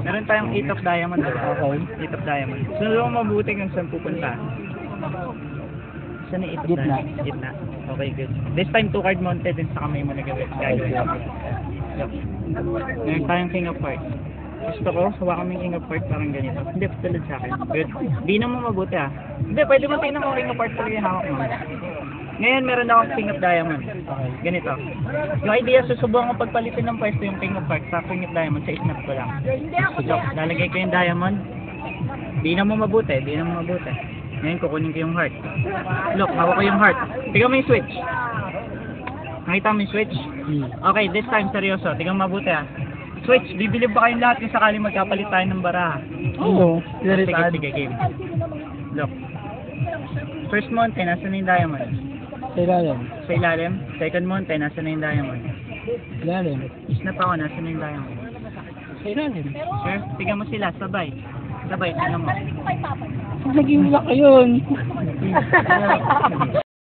Meron tayong 8 of diamond, diba? Okay. 8 of diamond. Sunod mo mabuti kung saan pupunta. Saan yung 8 of Gitna. diamond? Gitna. Okay, good. This time, 2 card mounted din sa kamay mo na gawin. Yup. Meron tayong king of hearts. Gusto ko, hawakan mo yung king of hearts parang ganito. Hindi, tulad sa akin. Good. Di na mo mabuti ah. Hindi, pwede mo tingnan mo king of hearts talaga yung hawak mo. Ngayon, meron akong king of diamond. Ganito. Yung idea, susubukan ko pagpalitin ng pwesto yung king of hearts sa king of diamond sa snap ko lang. So, lalagay ko yung diamond. Di na mo mabuti, di na mo mabuti. Ngayon, kukunin ko yung heart. Look, hawak ko yung heart. Tingnan mo yung switch. Nakita mo yung switch? Okay, this time, seryoso. Tingnan mo mabuti ah. Switch, bibilib ba kayong lahat kung sakaling magkapalit tayo ng baraha? Oo. Sige, game. Look. First mountain, nasa na yung diamond? Sa ilalim. Sa ilalim. Second mountain, nasa na yung diamond? Ilalim. Snap ako, nasa na yung diamond? Sa ilalim. Sure? Tingnan mo sila, sabay. Sabay, tingnan mo. Naging laki yun.